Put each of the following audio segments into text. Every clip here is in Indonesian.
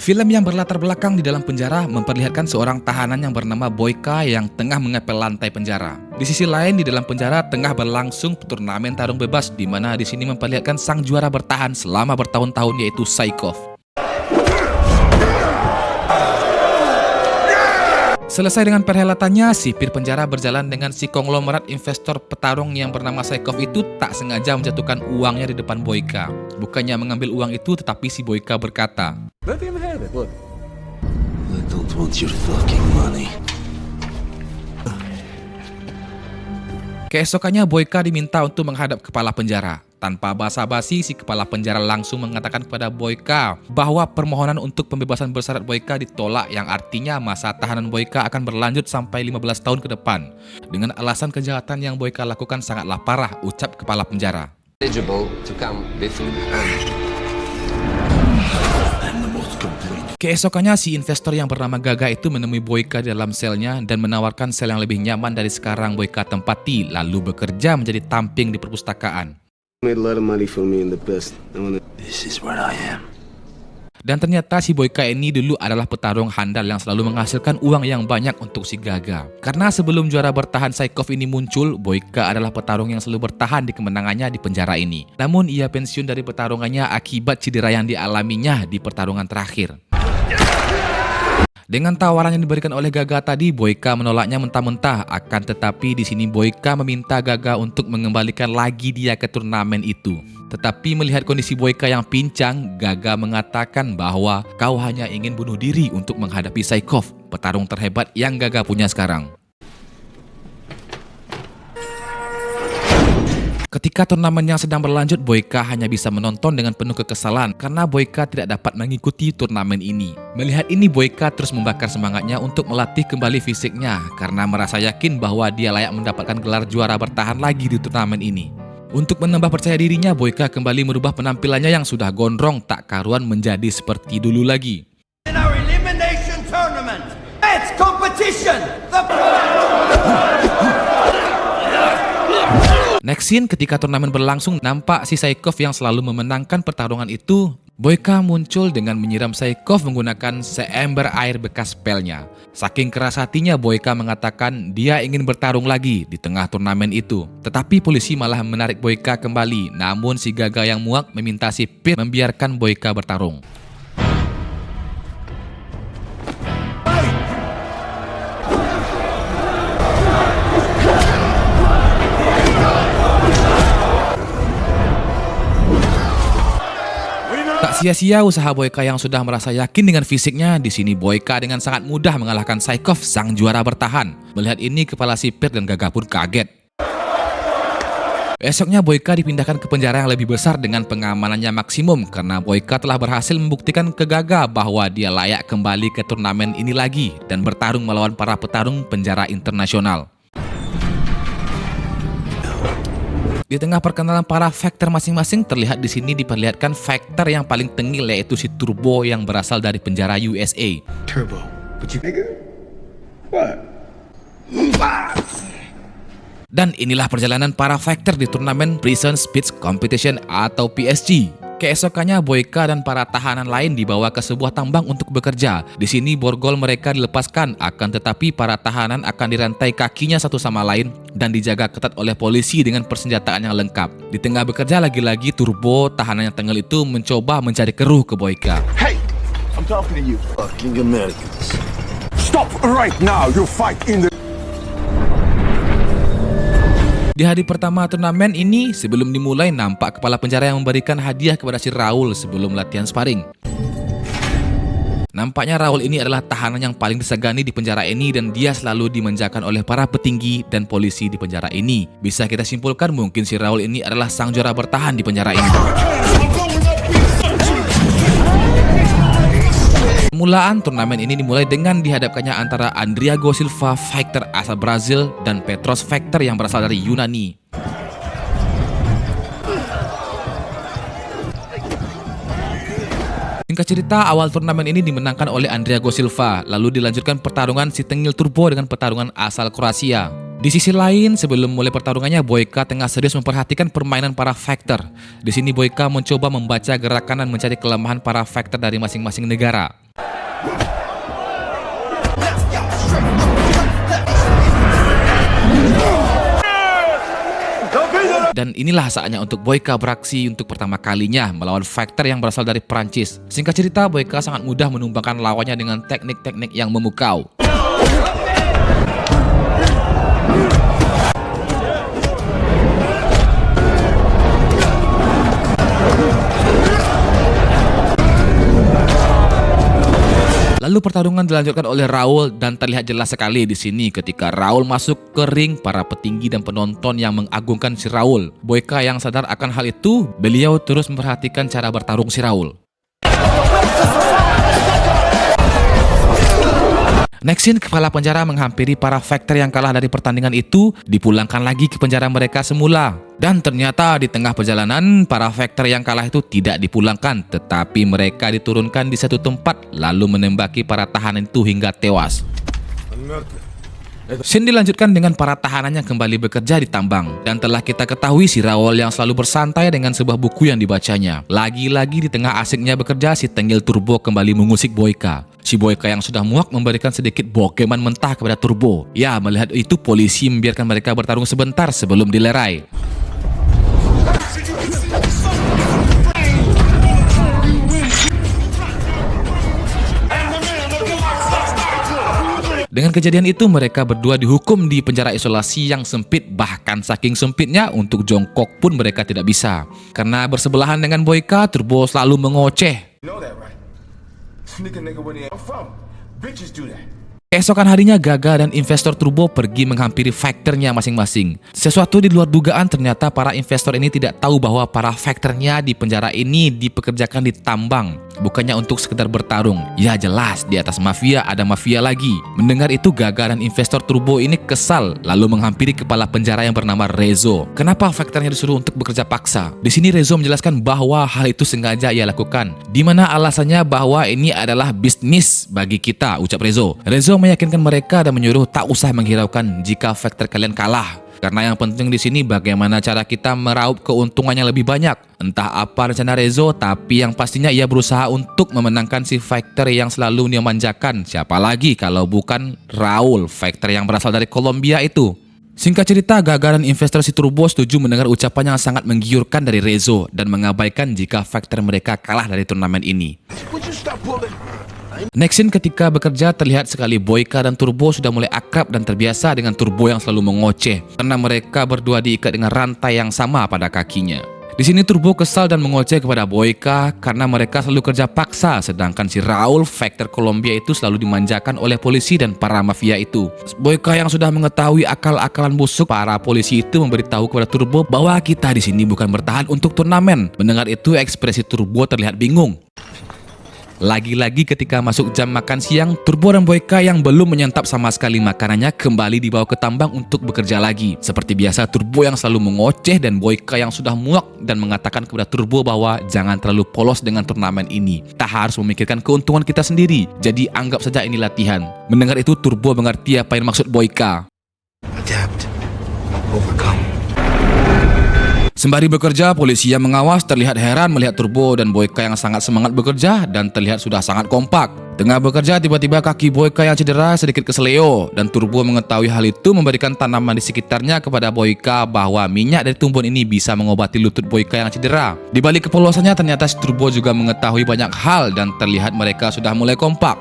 Film yang berlatar belakang di dalam penjara memperlihatkan seorang tahanan yang bernama Boyka yang tengah mengepel lantai penjara. Di sisi lain, di dalam penjara tengah berlangsung turnamen tarung bebas, di mana di sini memperlihatkan sang juara bertahan selama bertahun-tahun, yaitu Saikov. Selesai dengan perhelatannya, sipir penjara berjalan dengan si konglomerat investor petarung yang bernama Saikov itu tak sengaja menjatuhkan uangnya di depan Boyka. Bukannya mengambil uang itu, tetapi si Boyka berkata, Let him have it, look. I don't want your fucking money. Keesokannya Boyka diminta untuk menghadap kepala penjara. Tanpa basa-basi, si kepala penjara langsung mengatakan kepada Boyka bahwa permohonan untuk pembebasan bersyarat Boyka ditolak, yang artinya masa tahanan Boyka akan berlanjut sampai 15 tahun ke depan. Dengan alasan kejahatan yang Boyka lakukan sangatlah parah, ucap kepala penjara. Eligible to come before the end. Keesokannya si investor yang bernama Gaga itu menemui Boyka di dalam selnya dan menawarkan sel yang lebih nyaman dari sekarang Boyka tempati, lalu bekerja menjadi tamping di perpustakaan. Made a lot of money for me in the past. This is where I am. Dan ternyata si Boyka ini dulu adalah petarung handal yang selalu menghasilkan uang yang banyak untuk si Gaga. Karena sebelum juara bertahan Saikov ini muncul, Boyka adalah petarung yang selalu bertahan di kemenangannya di penjara ini. Namun ia pensiun dari pertarungannya akibat cedera yang dialaminya di pertarungan terakhir. Dengan tawaran yang diberikan oleh Gaga tadi, Boyka menolaknya mentah-mentah. Akan tetapi di sini Boyka meminta Gaga untuk mengembalikan lagi dia ke turnamen itu. Tetapi melihat kondisi Boyka yang pincang, Gaga mengatakan bahwa kau hanya ingin bunuh diri untuk menghadapi Saikov, petarung terhebat yang Gaga punya sekarang. Ketika turnamen yang sedang berlanjut, Boyka hanya bisa menonton dengan penuh kekesalan karena Boyka tidak dapat mengikuti turnamen ini. Melihat ini, Boyka terus membakar semangatnya untuk melatih kembali fisiknya karena merasa yakin bahwa dia layak mendapatkan gelar juara bertahan lagi di turnamen ini. Untuk menambah percaya dirinya, Boyka kembali merubah penampilannya yang sudah gondrong tak karuan menjadi seperti dulu lagi. In our elimination tournament, it's competition. Next scene, ketika turnamen berlangsung, nampak si Saikov yang selalu memenangkan pertarungan itu. Boyka muncul dengan menyiram Saikov menggunakan seember air bekas pelnya. Saking keras hatinya, Boyka mengatakan dia ingin bertarung lagi di tengah turnamen itu. Tetapi polisi malah menarik Boyka kembali. Namun si Gaga yang muak meminta sipir membiarkan Boyka bertarung. Tak sia-sia usaha Boyka yang sudah merasa yakin dengan fisiknya. Di sini Boyka dengan sangat mudah mengalahkan Saikov, sang juara bertahan. Melihat ini, kepala sipir dan Gaga pun kaget. Esoknya Boyka dipindahkan ke penjara yang lebih besar dengan pengamanannya maksimum karena Boyka telah berhasil membuktikan ke Gaga bahwa dia layak kembali ke turnamen ini lagi dan bertarung melawan para petarung penjara internasional. Di tengah perkenalan para fighter masing-masing, terlihat di sini diperlihatkan fighter yang paling tengil, yaitu si Turbo yang berasal dari penjara USA. Turbo. But you nigga? What? Dan inilah perjalanan para fighter di turnamen Prison Speech Competition atau PSG. Keesokannya Boyka dan para tahanan lain dibawa ke sebuah tambang untuk bekerja. Di sini borgol mereka dilepaskan, akan tetapi para tahanan akan dirantai kakinya satu sama lain dan dijaga ketat oleh polisi dengan persenjataan yang lengkap. Di tengah bekerja, lagi-lagi Turbo, tahanan yang tengil itu, mencoba mencari keruh ke Boyka. Hey! I'm talking to you. Fucking Americans. Stop right now! You fight in the... Di hari pertama turnamen ini, sebelum dimulai, nampak kepala penjara yang memberikan hadiah kepada si Raul sebelum latihan sparring. Nampaknya Raul ini adalah tahanan yang paling disegani di penjara ini dan dia selalu dimanjakan oleh para petinggi dan polisi di penjara ini. Bisa kita simpulkan mungkin si Raul ini adalah sang juara bertahan di penjara ini. Permulaan turnamen ini dimulai dengan dihadapkannya antara Andriago Silva, fighter asal Brazil, dan Petros, fighter yang berasal dari Yunani. Singkat cerita, awal turnamen ini dimenangkan oleh Andriago Silva, lalu dilanjutkan pertarungan si tengil Turbo dengan pertarungan asal Kroasia. Di sisi lain, sebelum mulai pertarungannya, Boyka tengah serius memperhatikan permainan para Factor. Di sini Boyka mencoba membaca gerakan dan mencari kelemahan para Factor dari masing-masing negara. Dan inilah saatnya untuk Boyka beraksi untuk pertama kalinya melawan Factor yang berasal dari Prancis. Singkat cerita, Boyka sangat mudah menumbangkan lawannya dengan teknik-teknik yang memukau. Lalu pertarungan dilanjutkan oleh Raul dan terlihat jelas sekali di sini ketika Raul masuk ke ring, para petinggi dan penonton yang mengagungkan si Raul. Boyka yang sadar akan hal itu, beliau terus memperhatikan cara bertarung si Raul. Next scene, kepala penjara menghampiri para Factor yang kalah dari pertandingan itu, dipulangkan lagi ke penjara mereka semula. Dan ternyata di tengah perjalanan, para Factor yang kalah itu tidak dipulangkan, tetapi mereka diturunkan di satu tempat lalu menembaki para tahanan itu hingga tewas. Scene dilanjutkan dengan para tahanan yang kembali bekerja di tambang. Dan telah kita ketahui si Raul yang selalu bersantai dengan sebuah buku yang dibacanya. Lagi-lagi di tengah asiknya bekerja, si Tenggel Turbo kembali mengusik Boyka. Si Boyka yang sudah muak memberikan sedikit bokeman mentah kepada Turbo. Ya, melihat itu polisi membiarkan mereka bertarung sebentar sebelum dilerai. Dengan kejadian itu, mereka berdua dihukum di penjara isolasi yang sempit, bahkan saking sempitnya untuk jongkok pun mereka tidak bisa. Karena bersebelahan dengan Boyka, Turbo selalu mengoceh. You know that, right? Nigga, where I'm from. Bitches do that. Keesokan harinya, Gaga dan investor Turbo pergi menghampiri Factornya masing-masing. Sesuatu di luar dugaan, ternyata para investor ini tidak tahu bahwa para Factornya di penjara ini dipekerjakan di tambang, bukannya untuk sekedar bertarung. Ya jelas, di atas mafia ada mafia lagi. Mendengar itu, Gaga dan investor Turbo ini kesal, lalu menghampiri kepala penjara yang bernama Rezo. Kenapa Factornya disuruh untuk bekerja paksa? Di sini Rezo menjelaskan bahwa hal itu sengaja ia lakukan, di mana alasannya bahwa ini adalah bisnis bagi kita, ucap Rezo. Rezo meyakinkan mereka dan menyuruh tak usah menghiraukan jika Factor kalian kalah. Karena yang penting di sini bagaimana cara kita meraup keuntungan yang lebih banyak. Entah apa rencana Rezo, tapi yang pastinya ia berusaha untuk memenangkan si Factor yang selalu dia manjakan. Siapa lagi kalau bukan Raul, Factor yang berasal dari Kolombia itu. Singkat cerita, Gaga dan investor si Turbo setuju mendengar ucapan yang sangat menggiurkan dari Rezo dan mengabaikan jika Factor mereka kalah dari turnamen ini. Would you stop pulling? Next scene, ketika bekerja terlihat sekali Boyka dan Turbo sudah mulai akrab dan terbiasa dengan Turbo yang selalu mengoceh karena mereka berdua diikat dengan rantai yang sama pada kakinya. Di sini Turbo kesal dan mengoceh kepada Boyka karena mereka selalu kerja paksa, sedangkan si Raul, Factor Kolombia itu selalu dimanjakan oleh polisi dan para mafia itu. Boyka yang sudah mengetahui akal-akalan busuk para polisi itu memberitahu kepada Turbo bahwa kita di sini bukan bertahan untuk turnamen. Mendengar itu, ekspresi Turbo terlihat bingung. Lagi-lagi ketika masuk jam makan siang, Turbo dan Boyka yang belum menyantap sama sekali makanannya kembali dibawa ke tambang untuk bekerja lagi. Seperti biasa, Turbo yang selalu mengoceh dan Boyka yang sudah muak dan mengatakan kepada Turbo bahwa jangan terlalu polos dengan turnamen ini. Kita harus memikirkan keuntungan kita sendiri, jadi anggap saja ini latihan. Mendengar itu, Turbo mengerti apa yang maksud Boyka. Adapt. Overcome. Sembari bekerja, polisi yang mengawas terlihat heran melihat Turbo dan Boyka yang sangat semangat bekerja dan terlihat sudah sangat kompak. Tengah bekerja, tiba-tiba kaki Boyka yang cedera sedikit keseleo dan Turbo mengetahui hal itu memberikan tanaman di sekitarnya kepada Boyka bahwa minyak dari tumbuhan ini bisa mengobati lutut Boyka yang cedera. Di balik kepolosannya, ternyata si Turbo juga mengetahui banyak hal dan terlihat mereka sudah mulai kompak.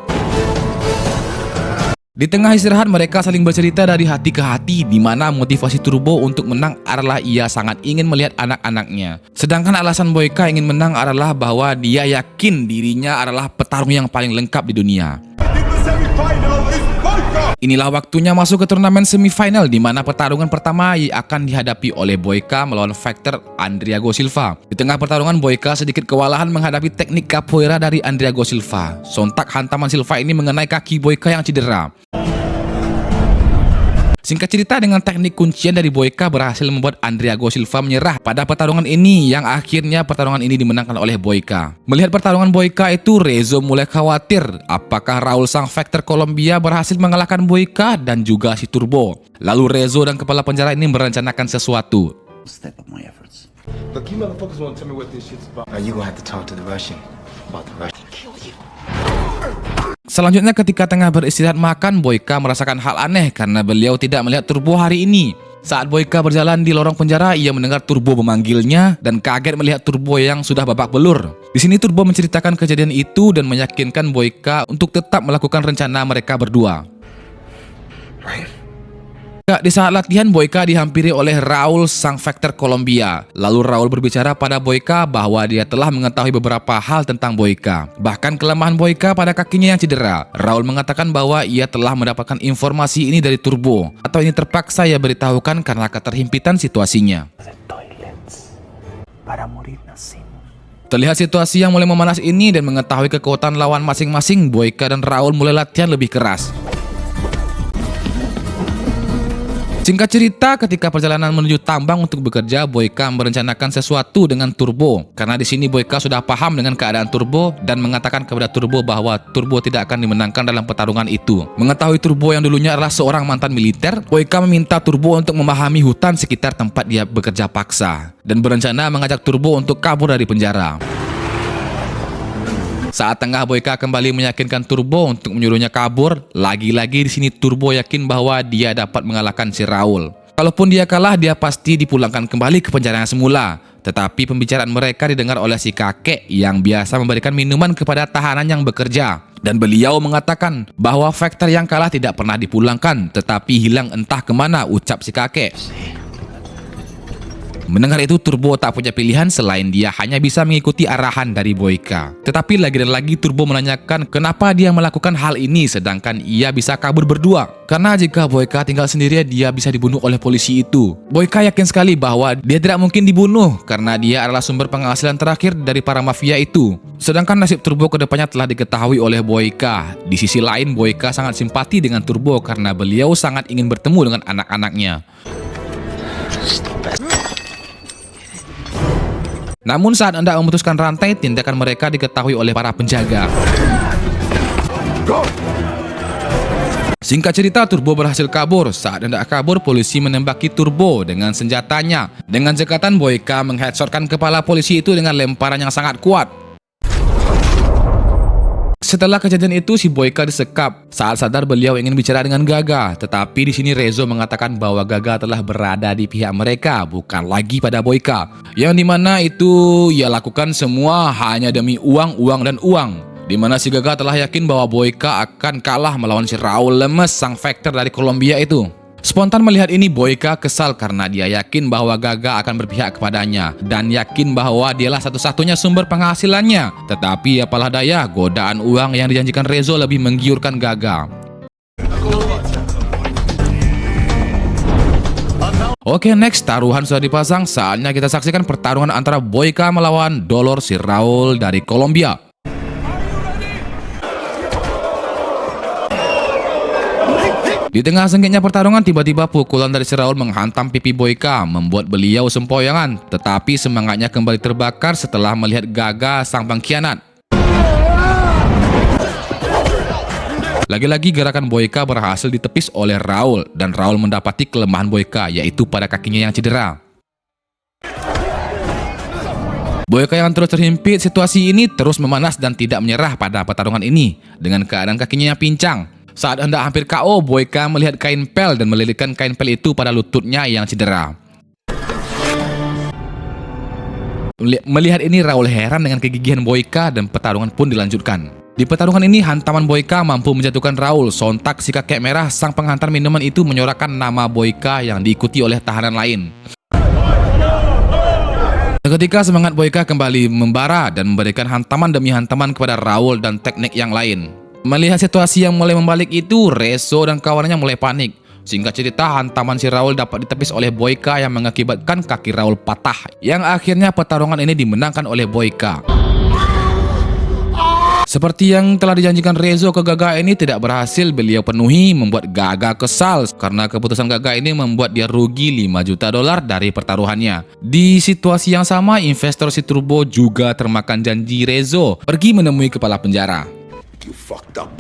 Di tengah istirahat, mereka saling bercerita dari hati ke hati, di mana motivasi Turbo untuk menang adalah ia sangat ingin melihat anak-anaknya. Sedangkan alasan Boyka ingin menang adalah bahwa dia yakin dirinya adalah petarung yang paling lengkap di dunia. Inilah waktunya masuk ke turnamen semifinal, di mana pertarungan pertama akan dihadapi oleh Boyka melawan Factor Andriago Silva. Di tengah pertarungan, Boyka sedikit kewalahan menghadapi teknik capoeira dari Andriago Silva. Sontak hantaman Silva ini mengenai kaki Boyka yang cedera. Singkat cerita, dengan teknik kuncian dari Boyka berhasil membuat Andriago Silva menyerah pada pertarungan ini, yang akhirnya pertarungan ini dimenangkan oleh Boyka. Melihat pertarungan Boyka itu, Rezo mulai khawatir apakah Raul sang fighter Kolombia berhasil mengalahkan Boyka dan juga si Turbo. Lalu Rezo dan kepala penjara ini merencanakan sesuatu. Step up my efforts. Look, you motherfuckers won't tell me what this shit's about. Are you gonna have to talk to the Russian about the Russian kill you? Selanjutnya, ketika tengah beristirahat makan, Boyka merasakan hal aneh karena beliau tidak melihat Turbo hari ini. Saat Boyka berjalan di lorong penjara, ia mendengar Turbo memanggilnya dan kaget melihat Turbo yang sudah babak belur. Di sini Turbo menceritakan kejadian itu dan meyakinkan Boyka untuk tetap melakukan rencana mereka berdua. Right. Di saat latihan, Boyka dihampiri oleh Raul sang fighter Kolombia. Lalu Raul berbicara pada Boyka bahwa dia telah mengetahui beberapa hal tentang Boyka, bahkan kelemahan Boyka pada kakinya yang cedera. Raul mengatakan bahwa ia telah mendapatkan informasi ini dari Turbo, atau ini terpaksa ia beritahukan karena keterhimpitan situasinya. Terlihat situasi yang mulai memanas ini dan mengetahui kekuatan lawan masing-masing, Boyka dan Raul mulai latihan lebih keras. Singkat cerita, ketika perjalanan menuju tambang untuk bekerja, Boyka merencanakan sesuatu dengan Turbo. Karena di sini Boyka sudah paham dengan keadaan Turbo dan mengatakan kepada Turbo bahwa Turbo tidak akan dimenangkan dalam pertarungan itu. Mengetahui Turbo yang dulunya adalah seorang mantan militer, Boyka meminta Turbo untuk memahami hutan sekitar tempat dia bekerja paksa dan berencana mengajak Turbo untuk kabur dari penjara. Saat tengah, Boyka kembali meyakinkan Turbo untuk menyuruhnya kabur. Lagi-lagi di sini Turbo yakin bahwa dia dapat mengalahkan si Raul. Kalaupun dia kalah, dia pasti dipulangkan kembali ke penjara yang semula. Tetapi pembicaraan mereka didengar oleh si kakek yang biasa memberikan minuman kepada tahanan yang bekerja. Dan beliau mengatakan bahwa fighter yang kalah tidak pernah dipulangkan, tetapi hilang entah kemana, ucap si kakek. Mendengar itu, Turbo tak punya pilihan selain dia hanya bisa mengikuti arahan dari Boyka. Tetapi lagi dan lagi Turbo menanyakan kenapa dia melakukan hal ini sedangkan ia bisa kabur berdua. Karena jika Boyka tinggal sendirian, dia bisa dibunuh oleh polisi itu. Boyka yakin sekali bahwa dia tidak mungkin dibunuh karena dia adalah sumber penghasilan terakhir dari para mafia itu. Sedangkan nasib Turbo kedepannya telah diketahui oleh Boyka. Di sisi lain, Boyka sangat simpati dengan Turbo karena beliau sangat ingin bertemu dengan anak-anaknya. Namun saat hendak memutuskan rantai, tindakan mereka diketahui oleh para penjaga. Singkat cerita, Turbo berhasil kabur. Saat hendak kabur, polisi menembaki Turbo dengan senjatanya. Dengan cekatan, Boyka mengheadshotkan kepala polisi itu dengan lemparan yang sangat kuat. Setelah kejadian itu, si Boyka disekap. Saat sadar, beliau ingin bicara dengan Gaga, tetapi di sini Rezo mengatakan bahwa Gaga telah berada di pihak mereka, bukan lagi pada Boyka. Yang dimana itu ia lakukan semua hanya demi uang, uang, dan uang. Dimana si Gaga telah yakin bahwa Boyka akan kalah melawan si Raul lemes sang fighter dari Kolombia itu. Spontan melihat ini, Boyka kesal karena dia yakin bahwa Gaga akan berpihak kepadanya dan yakin bahwa dialah satu-satunya sumber penghasilannya. Tetapi apalah daya, godaan uang yang dijanjikan Rezo lebih menggiurkan Gaga. Oke, next, taruhan sudah dipasang. Saatnya kita saksikan pertarungan antara Boyka melawan Dolor si Raul dari Kolombia. Di tengah sengitnya pertarungan, tiba-tiba pukulan dari si Raul menghantam pipi Boyka, membuat beliau sempoyongan. Tetapi semangatnya kembali terbakar setelah melihat Gaga sang pengkhianat. Lagi-lagi gerakan Boyka berhasil ditepis oleh Raul, dan Raul mendapati kelemahan Boyka, yaitu pada kakinya yang cedera. Boyka yang terus terhimpit situasi ini terus memanas dan tidak menyerah pada pertarungan ini dengan keadaan kakinya yang pincang. Saat hendak hampir KO, Boyka melihat kain pel dan melilitkan kain pel itu pada lututnya yang cedera. Melihat ini, Raul heran dengan kegigihan Boyka dan pertarungan pun dilanjutkan. Di pertarungan ini, hantaman Boyka mampu menjatuhkan Raul. Sontak si kakek merah sang penghantar minuman itu menyorakan nama Boyka yang diikuti oleh tahanan lain. Ketika semangat Boyka kembali membara dan memberikan hantaman demi hantaman kepada Raul dan teknik yang lain. Melihat situasi yang mulai membalik itu, Rezo dan kawannya mulai panik. Singkat cerita, hantaman si Raul dapat ditepis oleh Boyka yang mengakibatkan kaki Raul patah. Yang akhirnya pertarungan ini dimenangkan oleh Boyka. Seperti yang telah dijanjikan Rezo ke Gaga ini tidak berhasil beliau penuhi, membuat Gaga kesal karena keputusan Gaga ini membuat dia rugi 5 juta dolar dari pertaruhannya. Di situasi yang sama, investor si Turbo juga termakan janji Rezo pergi menemui kepala penjara. You fucked up.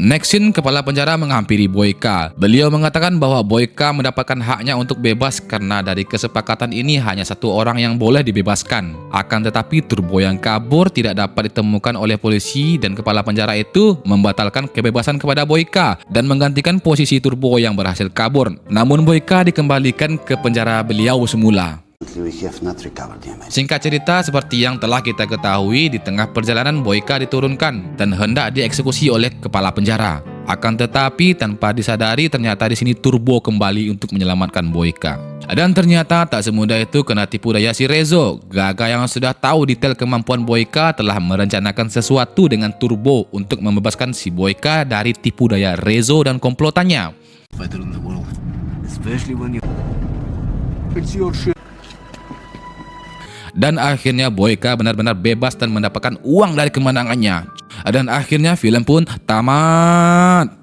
Next scene, kepala penjara menghampiri Boyka. Beliau mengatakan bahwa Boyka mendapatkan haknya untuk bebas karena dari kesepakatan ini hanya satu orang yang boleh dibebaskan. Akan tetapi Turbo yang kabur tidak dapat ditemukan oleh polisi dan kepala penjara itu membatalkan kebebasan kepada Boyka dan menggantikan posisi Turbo yang berhasil kabur. Namun Boyka dikembalikan ke penjara beliau semula. We have not recovered him. Singkat cerita, seperti yang telah kita ketahui, di tengah perjalanan Boyka diturunkan dan hendak dieksekusi oleh kepala penjara. Akan tetapi tanpa disadari ternyata di sini Turbo kembali untuk menyelamatkan Boyka. Dan ternyata tak semudah itu kena tipu daya si Rezo. Gaga yang sudah tahu detail kemampuan Boyka telah merencanakan sesuatu dengan Turbo untuk membebaskan si Boyka dari tipu daya Rezo dan komplotannya. Fighter in the world, especially when you. It's your shit. Dan akhirnya Boyka benar-benar bebas dan mendapatkan uang dari kemenangannya. Dan akhirnya film pun tamat.